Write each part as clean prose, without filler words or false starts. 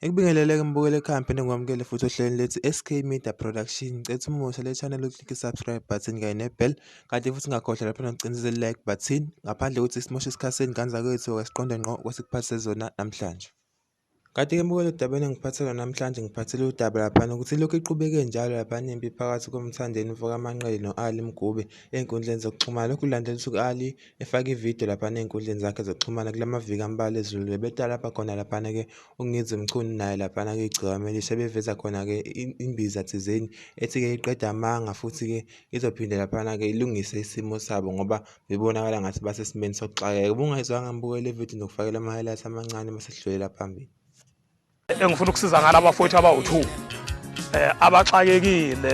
Ekubingelele-ke mbukeli ekhaya ngikwamukele futhi ohlelweni lethu SK Media Production. Ngicela umusa le channel uklikhe i-subscribe button kanye ne-bell. Kanti futhi ungakhohlwa lapha nokucinisa i-like button. Ngaphandle kokuthi simoshe isikhathi seni ngane zakwethu siqonde ngqo kwesikuphathise zona namhlanje. Kanti-ke mbukeli udabeni engiphathela namhlanje ngiphathele udaba laphana ukuthi lokhu iqhubeke njalo laphana impi phakathi koMthandeni uMfokamanqele no-Ali Mgube ey'nkundleni zokuxhumana. Lokhu kulandela ukuthi u-Ali efake ividiyo laphana ey'nkundleni zakhe zokuxhumana kulamaviki ambalwa ezidlulile. Beta lapha khona laphana-ke uNgizimchunu naye laphana-ke igciwane elisha beveza khona-ke imbiza thizeni ethi-ke iqeda amanga futhi-ke izophinde laphana-ke ilungise isimo sabo ngoba bebonakala ngathi basesimeni sokuxakeka. Ubungayizwanga mbukeli ividiyo nokufakela ama-highlights amancane mase sidlulela phambili. Engifuna ukusiza ngala bafowethu abawu-2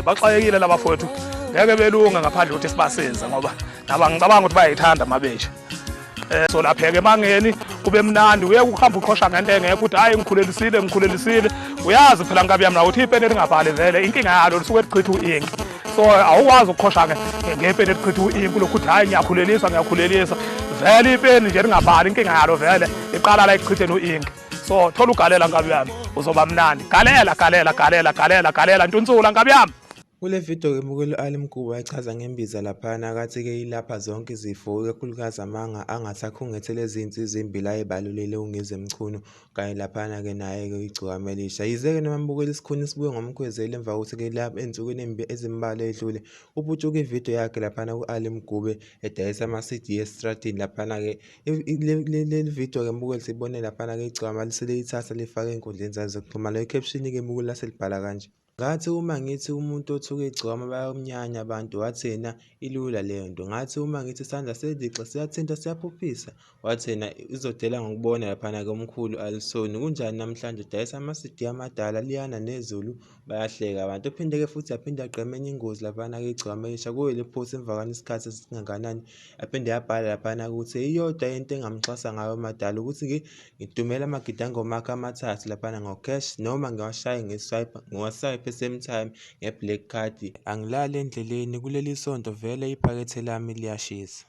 baxakekile laba bafowethu ngeke belunga ngaphandle ukuthi sibasize ngoba naba ngicabanga ukuthi bayayithanda mabesha so lapha-ke emangeni kube mnandi uyeke ukuhamba uqhosha ngento engekho ukuthi hayi ngikhulelisile uyazi phela ngabe yami na ukuthi ipeni elingabhali vele inkinga yalo lisuke lichitha u-ink so awukwazi ukuqhosha ngepeni elichitha u-ink lokhu ukuthi hayi ngiyakhulelisa vele ipeni nje lingabhali inkinga yalo vele iqala la ikuchitheni u-ink. So thola ugalela ngabe yami uzoba mnandi. Galela ntunsula ngabe yami. Kule video-ke mbukeli Ali Mgube wachaza ngembiza laphana akathi-ke ilapha zonke izifo ikakhulukazi amanga angasakhungethele ezinsiza imbili ayebalulile uNgizimchunu kanye laphana-ke naye-ke igciwane elisha. Yize-ke noma mbukeli isikhuni sibuye ngomkhwezeli emva kokuthi-ke lapha ensukwini ezimbalwa edlule uputshuke ividiyo yakhe laphana ku-Ali Mgube edayisa ama-CD esitradini laphana-ke le video-ke mbukeli sibone laphana-ke igciwane liseliyithatha lifake ey'nkundleni zayo zokuxhumana. I-caption-ke mbukeli laselibhala kanje: ngathi uma ngithi umuntu othuke igciwane bayamnyanya abantu wathi yena ilula leyo nto. Ngathi uma ngithi isandla sedixa siyathinta siyaphuphisa wathi yena izodela ngokubona laphana-ke omkhulu alisoni. Kunjani namhlanje udayisa ama-CD amadala liyana nezulu bayahleka abantu. Uphinde-ke futhi aphinde agqeme enye ingozi laphana-ke igciwane elisha kuyo le post emva kwesikhathi esingakanani yaphinde yabhala laphana-ke ukuthi iyodwa into engamxhasa ngayo madala ukuthi-ke ngidumela amagidangoma akhe amathathu laphana ngo-cash noma ngiwashaye ngiwaswipe same time nge-black card. Angilali endleleni kuleli sonto vele iphakethe lami liyashisa.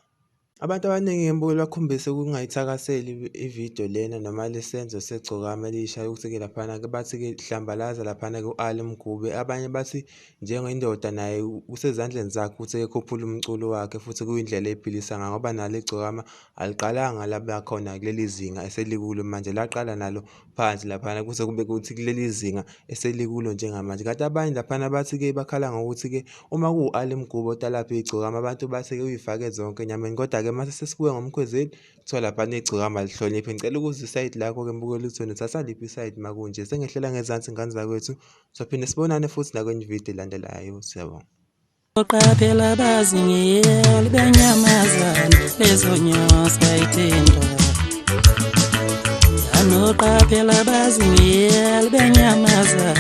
Abantu abaningi ngembukeli bakhombise ukungayithakaseli ividiyo lena noma lesenzo segciwane elisha ukuthi-ke laphana-ke bathi-ke hlambalaza laphana-ke u-Ali Mgube. Abanye bathi njengendoda naye usezandleni zakhe ukuthi-ke ekhuphule umculo wakhe futhi kuyindlela ephilisa ngayo ngoba nalo igciwane aliqalanga laba khona kuleli zinga eselikulo manje, laqala nalo phansi laphana kuze kube kuthi kuleli zinga eselikulo njengamanje. Kanti abanye laphana bathi-ke bakhala ngokuthi-ke uma ku-Ali Mgube otalapha igciwane abantu bathi-ke uyifake zonke enyameni, kodwa-ke mase sesibuye ngomkhwezeli kuthiwa laphana igciwane alihloniphi. Ngicela ukuze isayidi lakho-ke mbukeli uthini uthatha liphi isayidi makunje. Sengehlela ngezansi ngane zakwethu sophinde sibonane futhi nakwenye ividiyo elandelayo. Siyabonga. Oqaphela bazingiyeli benyamazana lezonyosi ayithendo. Anoqaphela bazingiyeli benyamazana